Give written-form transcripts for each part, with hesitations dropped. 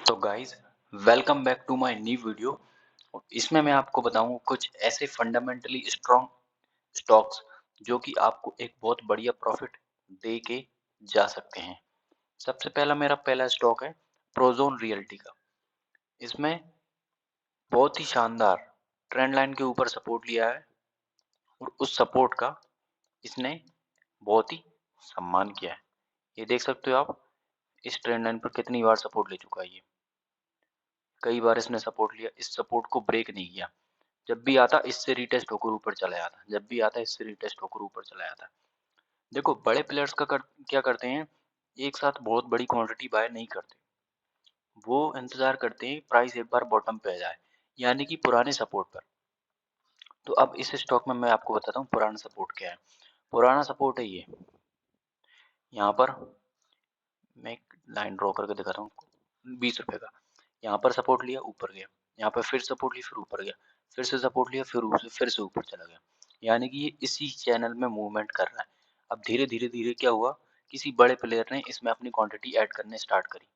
तो guys welcome back to my new video. इसमें मैं आपको बताऊंगा कुछ ऐसे फंडामेंटली स्ट्रॉन्ग स्टॉक्स जो कि आपको एक बहुत बढ़िया प्रॉफिट दे के जा सकते हैं। सबसे पहला मेरा पहला स्टॉक है प्रोजोन रियल्टी का। इसमें बहुत ही शानदार ट्रेंड लाइन के ऊपर सपोर्ट लिया है और उस सपोर्ट का इसने बहुत ही सम्मान किया है। ये देख सकते हो आप, इस ट्रेंड लाइन पर कितनी बार सपोर्ट ले चुका है। ये कई बार इसने सपोर्ट लिया, इस सपोर्ट को ब्रेक नहीं किया। जब भी आता इससे रिटेस्ट होकर ऊपर चला जाता, जब भी आता इससे रिटेस्ट होकर ऊपर चला जाता। देखो बड़े प्लेयर्स क्या करते हैं, एक साथ बहुत बड़ी क्वांटिटी बाय नहीं करते। वो इंतजार करते हैं प्राइस एक बार बॉटम पे आ जाए, यानी कि पुराने सपोर्ट पर। तो अब इस स्टॉक में मैं आपको बताता हूँ पुराना सपोर्ट क्या है। पुराना सपोर्ट है ये, यहाँ पर मैं एक लाइन ड्रॉ करके दिखाता हूँ आपको। 20 रुपए का यहाँ पर सपोर्ट लिया, ऊपर गया, यहाँ पर फिर सपोर्ट लिया, फिर ऊपर गया, फिर से सपोर्ट लिया, फिर से ऊपर चला गया। यानी कि ये इसी चैनल में मूवमेंट कर रहा है। अब धीरे धीरे धीरे क्या हुआ, किसी बड़े प्लेयर ने इसमें अपनी क्वांटिटी ऐड करने स्टार्ट करी।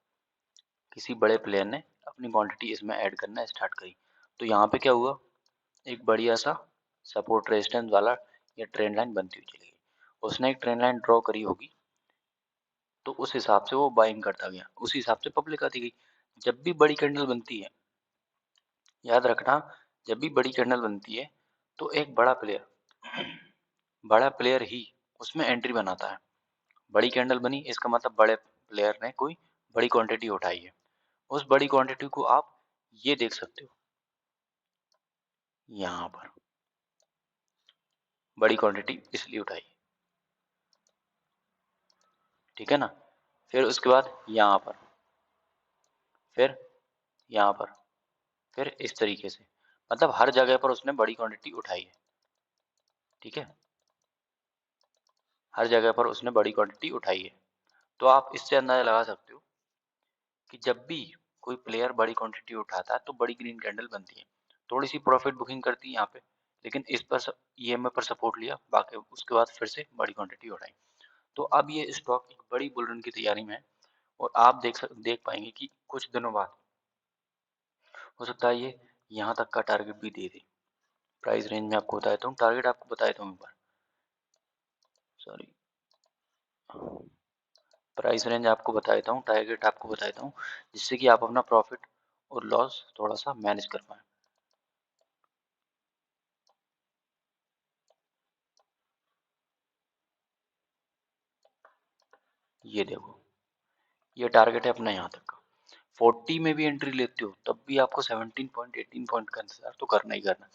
किसी बड़े प्लेयर ने अपनी क्वांटिटी इसमें ऐड करना स्टार्ट करी। तो यहाँ पे क्या हुआ, एक बढ़िया सा सपोर्ट रेजिस्टेंस वाला या ट्रेंड लाइन बनती हुई चली गई। उसने एक ट्रेंड लाइन ड्रॉ करी होगी, तो उस हिसाब से वो बाइंग करता गया, उसी हिसाब से पब्लिक आती गई। जब भी बड़ी कैंडल बनती है, याद रखना, जब भी बड़ी कैंडल बनती है तो एक बड़ा प्लेयर ही उसमें एंट्री बनाता है। बड़ी कैंडल बनी इसका मतलब बड़े प्लेयर ने कोई बड़ी क्वांटिटी उठाई है। उस बड़ी क्वांटिटी को आप ये देख सकते हो, यहाँ पर बड़ी क्वांटिटी इसलिए उठाई, ठीक है ना। फिर उसके बाद यहाँ पर, फिर यहाँ पर, फिर इस तरीके से, मतलब हर जगह पर उसने बड़ी क्वांटिटी उठाई है, ठीक है। हर जगह पर उसने बड़ी क्वांटिटी उठाई है। तो आप इससे अंदाजा लगा सकते हो कि जब भी कोई प्लेयर बड़ी क्वांटिटी उठाता है तो बड़ी ग्रीन कैंडल बनती है। थोड़ी सी प्रॉफिट बुकिंग करती है यहाँ पे, लेकिन इस पर ईएमए पर सपोर्ट लिया, बाकी उसके बाद फिर से बड़ी क्वांटिटी उठाई। तो अब ये स्टॉक एक बड़ी बुल रन की तैयारी में है और आप देख पाएंगे कि कुछ दिनों बाद हो सकता है ये यहाँ तक का टारगेट भी दे दे। प्राइस रेंज में आपको बता देता हूँ, टारगेट आपको बता देता हूँ एक बार, सॉरी, प्राइस रेंज आपको बता देता हूँ, टारगेट आपको बता देता हूँ, जिससे कि आप अपना प्रॉफिट और लॉस थोड़ा सा मैनेज कर पाए। ये देखो, ये टारगेट है अपना यहाँ तक का। 40 में भी एंट्री लेते हो तब भी आपको 17 पॉइंट 18 पॉइंट का इंतजार तो करना ही करना।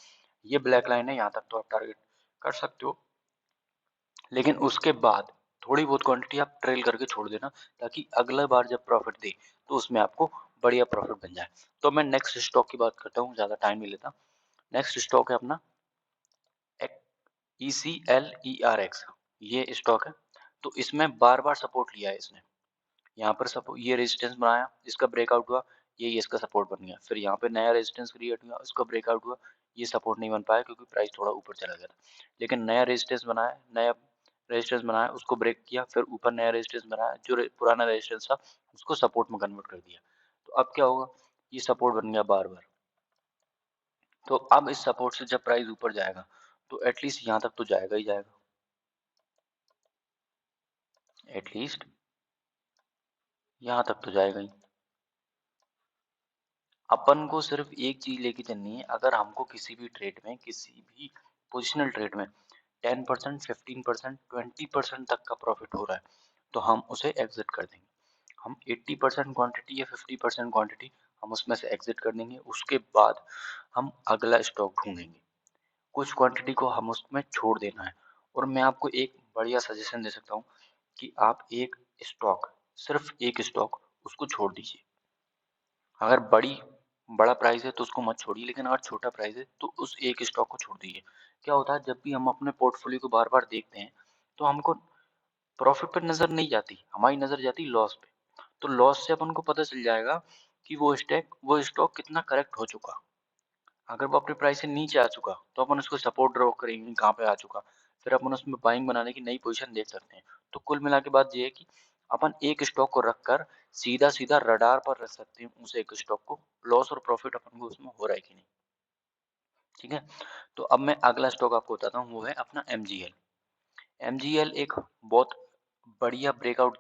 ये ब्लैक लाइन है, यहाँ तक तो आप टारगेट कर सकते हो, लेकिन उसके बाद थोड़ी बहुत क्वांटिटी आप ट्रेल करके छोड़ देना, ताकि अगला बार जब प्रॉफिट दे तो उसमें आपको बढ़िया प्रॉफिट बन जाए। तो मैं नेक्स्ट स्टॉक की बात करता हूँ, ज़्यादा टाइम नहीं लेता। नेक्स्ट स्टॉक है अपना ECLERX, ये स्टॉक है। तो इसमें बार बार सपोर्ट लिया है इसने, यहाँ पर सपोर्ट, ये रेजिस्टेंस बनाया, इसका ब्रेकआउट हुआ, ये इसका सपोर्ट बन गया। फिर यहाँ पे नया रेजिस्टेंस क्रिएट हुआ, इसका ब्रेकआउट हुआ, ये सपोर्ट नहीं बन पाया क्योंकि प्राइस थोड़ा ऊपर चला गया था। लेकिन नया रेजिस्टेंस बनाया, नया रेजिस्टेंस बनाया, उसको ब्रेक किया, फिर ऊपर नया रेजिस्टेंस बनाया, जो पुराना रेजिस्टेंस था उसको सपोर्ट में कन्वर्ट कर दिया। तो अब क्या होगा, ये सपोर्ट बन गया बार बार। तो अब इस सपोर्ट से जब प्राइस ऊपर जाएगा तो एटलीस्ट यहाँ तक तो जाएगा ही जाएगा, एटलीस्ट यहाँ तक तो जाएगा ही। अपन को सिर्फ एक चीज लेके चलनी है, अगर हमको किसी भी ट्रेड में, किसी भी पोजिशनल ट्रेड में 10%, 15%, 20% तक का प्रॉफिट हो रहा है तो हम उसे एग्जिट कर देंगे। हम 80% क्वांटिटी या 50% क्वांटिटी हम उसमें से एग्जिट कर देंगे। उसके बाद हम अगला स्टॉक ढूंढेंगे, कुछ क्वांटिटी को हम उसमें छोड़ देना है। और मैं आपको एक बढ़िया सजेशन दे सकता हूँ कि आप एक स्टॉक, सिर्फ एक स्टॉक उसको छोड़ दीजिए। अगर बड़ा प्राइस है तो उसको मत छोड़िए, लेकिन अगर छोटा प्राइस है तो उस एक स्टॉक को छोड़ दीजिए। क्या होता है, जब भी हम अपने पोर्टफोलियो को बार बार देखते हैं तो हमको प्रॉफिट पर नजर नहीं जाती, हमारी नजर जाती लॉस पे। तो लॉस से अपन को पता चल जाएगा कि वो स्टॉक कितना करेक्ट हो चुका। अगर वो अपने प्राइस से नीचे आ चुका तो अपन उसको सपोर्ट ड्रॉ करेंगे कहाँ पे आ चुका, फिर अपन उसमें बाइंग बनाने की नई पोजीशन देख सकते हैं। तो कुल मिला के बात ये है कि अपन एक स्टॉक को रखकर सीधा-सीधा रडार पर रख सकते हैं उस एक स्टॉक को, लॉस और प्रॉफिट अपन को उसमें हो रहा है कि नहीं, ठीक है? तो अब मैं अगला स्टॉक आपको बताता हूँ, वो है अपना एमजीएल। एमजीएल एक बहुत बढ़िया ब्रेकआउट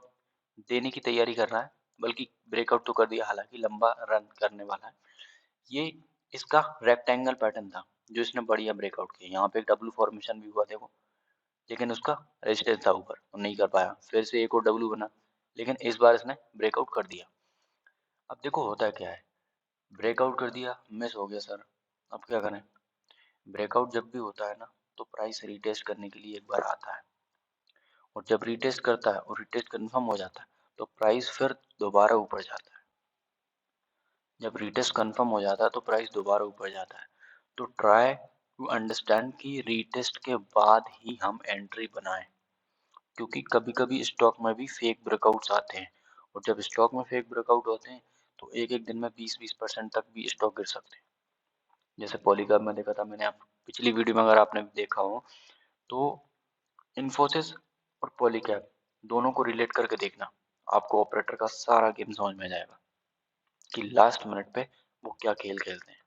देने की तैयारी कर रहा है, बल्कि ब्रेकआउट तो कर दिया, हालाँकि लंबा रन करने वाला है। ये इसका रेक्टेंगल पैटर्न था, जो इसने बढ़िया ब्रेकआउट किया। यहाँ पे एक डब्ल्यू फॉर्मेशन भी हुआ देखो, लेकिन उसका रेजिस्टेंस था ऊपर और नहीं कर पाया। फिर से एक और डब्ल्यू बना, लेकिन इस बार इसने ब्रेकआउट कर दिया। अब देखो होता क्या है, ब्रेकआउट कर दिया, मिस हो गया सर, अब क्या करें? ब्रेकआउट जब भी होता है ना, तो प्राइस रीटेस्ट करने के लिए एक बार आता है, और जब रीटेस्ट करता है और रीटेस्ट कंफर्म हो जाता है, तो प्राइस फिर दोबारा ऊपर जाता है। जब रीटेस्ट कंफर्म हो जाता है तो प्राइस दोबारा ऊपर जाता है। तो ट्राई टू अंडरस्टैंड कि रीटेस्ट के बाद ही हम एंट्री बनाएं, क्योंकि कभी-कभी स्टॉक में भी फेक ब्रेकआउट्स आते हैं, और जब स्टॉक में फेक ब्रेकआउट होते हैं तो एक-एक दिन में 20-20% तक भी स्टॉक गिर सकते हैं। जैसे पॉलीकैब में देखा था मैंने, आप पिछली वीडियो में अगर आपने देखा हो, तो इन्फोसिस और पॉलीकैब दोनों को रिलेट करके देखना, आपको ऑपरेटर का सारा गेम समझ में आ जाएगा कि लास्ट मिनट पे वो क्या खेल खेलते हैं।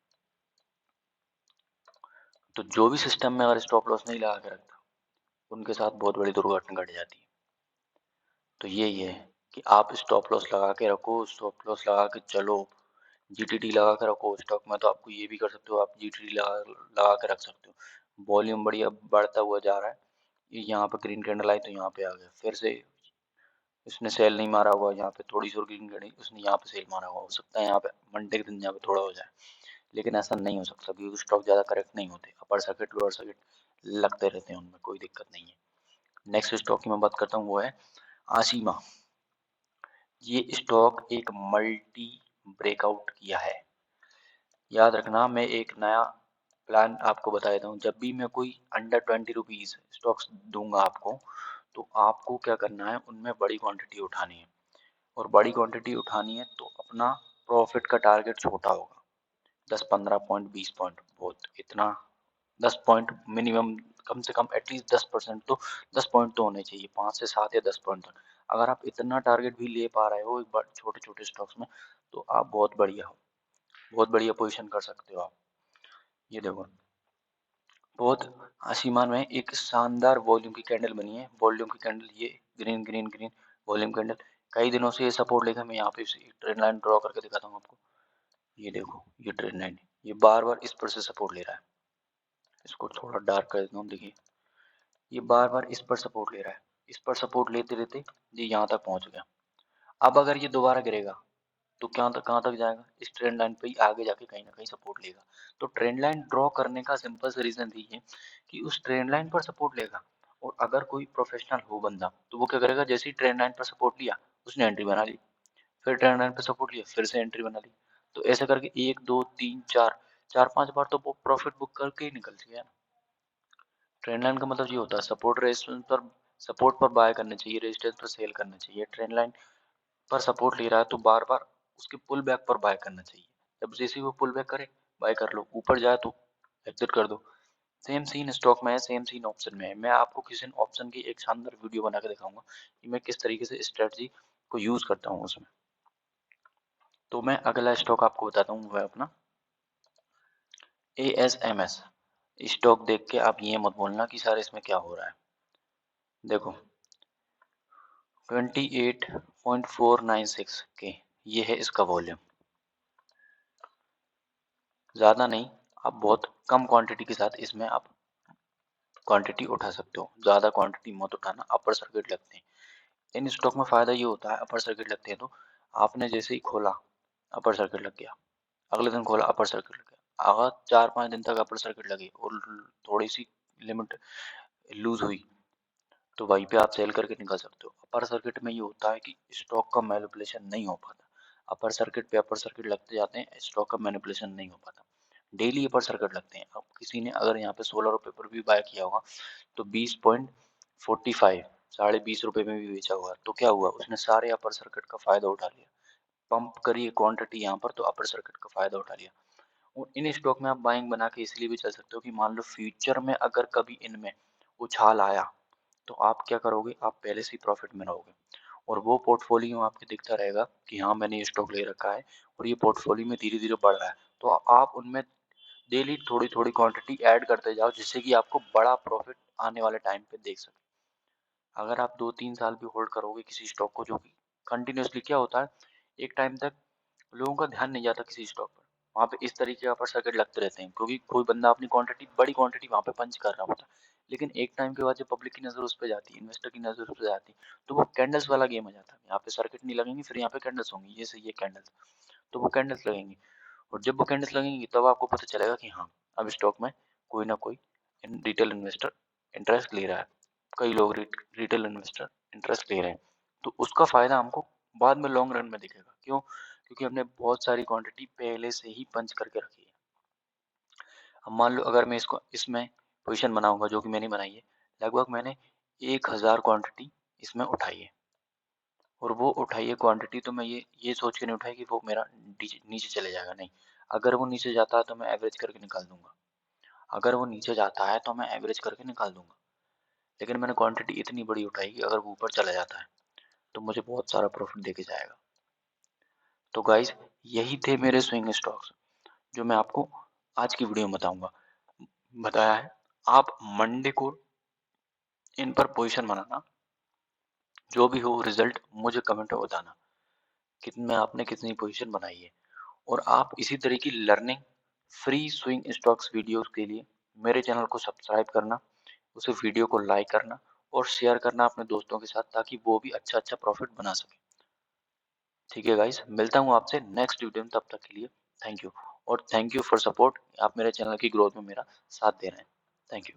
तो जो भी सिस्टम में अगर स्टॉप लॉस नहीं लगा के रखता, उनके साथ बहुत बड़ी दुर्घटना घट जाती है। तो यही है कि आप स्टॉप लॉस लगा के रखो, स्टॉप लॉस लगा के चलो, जीटीडी लगा के रखो। स्टॉक में तो आपको ये भी कर सकते हो, आप जीटीडी लगा लगा के रख सकते हो। वॉल्यूम बढ़िया बढ़ता हुआ जा रहा है, ये यहाँ पे ग्रीन कैंडल आई तो यहाँ पे आ गया, फिर से उसने सेल नहीं मारा हुआ, यहाँ पे थोड़ी सी और ग्रीन कैंडल उसने यहाँ पे सेल मारा हुआ, हो सकता है यहाँ पे मंडे के दिन यहाँ पे थोड़ा हो जाए, लेकिन ऐसा नहीं हो सकता क्योंकि स्टॉक ज़्यादा करेक्ट नहीं होते। अपर सर्किट लोअर सर्किट लगते रहते हैं, उनमें कोई दिक्कत नहीं है। नेक्स्ट स्टॉक की मैं बात करता हूँ, वो है आशिमा। ये स्टॉक एक मल्टी ब्रेकआउट किया है। याद रखना, मैं एक नया प्लान आपको बता देता हूँ, जब भी मैं कोई अंडर 20 रुपीज़ स्टॉक्स दूंगा आपको, तो आपको क्या करना है, उनमें बड़ी क्वांटिटी उठानी है, और बड़ी क्वांटिटी उठानी है तो अपना प्रॉफिट का टारगेट छोटा होगा, 10-15 पॉइंट 20 पॉइंट, बहुत इतना 10 पॉइंट मिनिमम, कम से कम एटलीस्ट 10% तो 10 पॉइंट तो होने चाहिए, 5 से 7 या 10 पॉइंट तक। अगर आप इतना टारगेट भी ले पा रहे हो एक बार छोटे छोटे स्टॉक्स में, तो आप बहुत बढ़िया हो, बहुत बढ़िया पोजीशन कर सकते हो आप। ये देखो, बहुत आशीमान में एक शानदार वॉल्यूम की कैंडल बनी है, वॉल्यूम की कैंडल, ये green green green volume candle, कई दिनों से ये सपोर्ट लेकर मैं यहाँ पे ट्रेंड लाइन ड्रॉ करके दिखाता हूँ आपको। ये देखो, ये ट्रेंड लाइन, ये बार बार इस पर से सपोर्ट ले रहा है। इसको थोड़ा डार्क कर देता हूँ, देखिए ये बार बार इस पर सपोर्ट ले रहा है, इस पर सपोर्ट लेते लेते ये यहाँ तक पहुँच गया। अब अगर ये दोबारा गिरेगा तो क्या तक, कहाँ तक जाएगा, इस ट्रेंड लाइन पे ही आगे जाके कहीं ना कहीं सपोर्ट लेगा। तो ट्रेंड लाइन ड्रॉ करने का सिंपल सा रीजन यही है कि उस ट्रेंड लाइन पर सपोर्ट लेगा, और अगर कोई प्रोफेशनल हो बंदा तो वो क्या करेगा, जैसे ही ट्रेंड लाइन पर सपोर्ट लिया उसने एंट्री बना ली, फिर ट्रेंड लाइन पर सपोर्ट लिया फिर से एंट्री बना ली। तो ऐसे करके 1 2 3 4 4 5 बार तो वो प्रॉफिट बुक करके ही निकल गया। ट्रेंड लाइन का मतलब ये होता है, सपोर्ट रेजिस्टेंस पर, सपोर्ट पर बाय करना चाहिए, रेजिस्टेंस पर सेल करना चाहिए। ट्रेंड लाइन पर सपोर्ट ले रहा है तो बार बार उसके पुल बैक पर बाय करना चाहिए। जब जैसे ही वो पुल बैक करे, बाय कर लो, ऊपर जाए तो एग्जिट कर दो। सेम सीन स्टॉक में है, सेम सीन ऑप्शन में है। मैं आपको किसी ऑप्शन की एक शानदार वीडियो बना के दिखाऊंगा कि मैं किस तरीके से स्ट्रेटजी को यूज करता हूँ उसमें। तो मैं अगला स्टॉक आपको बताता हूँ, वो है अपना ASMS। स्टॉक देख के आप ये मत बोलना कि सर इसमें क्या हो रहा है। देखो 28.496 के, ये है इसका वॉल्यूम, ज़्यादा नहीं, आप बहुत कम क्वांटिटी के साथ इसमें आप क्वांटिटी उठा सकते हो, ज़्यादा क्वांटिटी मत उठाना, अपर सर्किट लगते हैं। इन स्टॉक में फ़ायदा ये होता है, अपर सर्किट लगते हैं तो आपने जैसे ही खोला अपर सर्किट लग गया, अगले दिन खोला अपर सर्किट लग गया, अगर 4-5 दिन तक अपर सर्किट लगी और थोड़ी सी लिमिट लूज हुई तो वहीं पे आप सेल करके निकल सकते हो। अपर सर्किट में ये होता है कि स्टॉक का मैनिपुलेशन नहीं हो पाता, अपर सर्किट पे अपर सर्किट लगते जाते हैं, स्टॉक का मैनिपुलेशन नहीं हो पाता। डेली अपर सर्किट लगते हैं। अब किसी ने अगर यहाँ पे 16 रुपये पर भी बाय किया होगा तो 20.45, ₹20.5 में भी बेचा हुआ, तो क्या हुआ, उसने सारे अपर सर्किट का फायदा उठा लिया। पंप करिए क्वांटिटी यहाँ पर तो अपर सर्किट का फायदा उठा लिया। और इन स्टॉक में आप बाइंग बना के इसलिए भी चल सकते हो कि मान लो फ्यूचर में अगर कभी इनमें उछाल आया तो आप क्या करोगे, आप पहले से ही प्रॉफिट में रहोगे। और वो पोर्टफोलियो आपके दिखता रहेगा कि हाँ मैंने ये स्टॉक ले रखा है और ये पोर्टफोलियो में धीरे-धीरे बढ़ रहा है। तो आप उनमें डेली थोड़ी-थोड़ी क्वांटिटी ऐड करते जाओ जिससे कि आपको बड़ा प्रॉफिट आने वाले टाइम पे देख सकें। अगर आप 2-3 साल भी होल्ड करोगे किसी स्टॉक को, जो कि कंटिन्यूअसली क्या होता है, एक टाइम तक लोगों का ध्यान नहीं जाता किसी स्टॉक पर। वहाँ पे इस तरीके का अपर सर्किट लगते रहते हैं क्योंकि कोई बंदा अपनी क्वांटिटी बड़ी क्वांटिटी वहाँ पे पंच कर रहा होता है। लेकिन एक टाइम के बाद जब पब्लिक की नज़र उस पे जाती है, इन्वेस्टर की नज़र उस पे जाती है, तो वो कैंडल्स वाला गेम आ जाता है। यहाँ पे सर्किट नहीं लगेंगे, फिर यहाँ पे कैंडल्स होंगी, ये सही है कैंडल्स, तो वो कैंडल्स लगेंगी। और जब वो कैंडल्स लगेंगी तब आपको पता चलेगा कि हाँ, अब स्टॉक में कोई ना कोई रिटेल इन्वेस्टर इंटरेस्ट ले रहा है। कई लोग रिटेल इन्वेस्टर इंटरेस्ट ले रहे हैं। तो उसका फ़ायदा हमको बाद में लॉन्ग रन में दिखेगा। क्यों? क्योंकि हमने बहुत सारी क्वांटिटी पहले से ही पंच करके रखी है। अब मान लो अगर मैं इसको इसमें पोजीशन बनाऊँगा जो कि मैंने बनाई है, लगभग मैंने 1000 क्वांटिटी इसमें उठाई है। और वो उठाई है क्वांटिटी, तो मैं ये सोच के नहीं उठाई कि वो मेरा नीचे चले जाएगा, नहीं। अगर वो नीचे जाता है तो मैं एवरेज करके निकाल दूंगा, अगर वो नीचे जाता है तो मैं एवरेज करके निकाल दूंगा। लेकिन मैंने क्वांटिटी इतनी बड़ी उठाई कि अगर वो ऊपर चला जाता है तो मुझे बहुत सारा प्रॉफिट देके जाएगा। तो गाइस, यही थे मेरे स्विंग स्टॉक्स जो मैं आपको आज की वीडियो में बताऊंगा बताया है। आप मंडे को इन पर पोजीशन बनाना, जो भी हो रिजल्ट मुझे कमेंट में बताना कितने आपने कितनी पोजीशन बनाई है। और आप इसी तरह की learning free swing stocks videos के लिए मेरे चैनल को सब्सक्राइब करना, उसे वीडियो को लाइक करना और शेयर करना अपने दोस्तों के साथ ताकि वो भी अच्छा अच्छा प्रॉफिट बना सके। ठीक है गाइस, मिलता हूँ आपसे नेक्स्ट वीडियो में, तब तक के लिए थैंक यू। और थैंक यू फॉर सपोर्ट, आप मेरे चैनल की ग्रोथ में मेरा साथ दे रहे हैं। Thank you.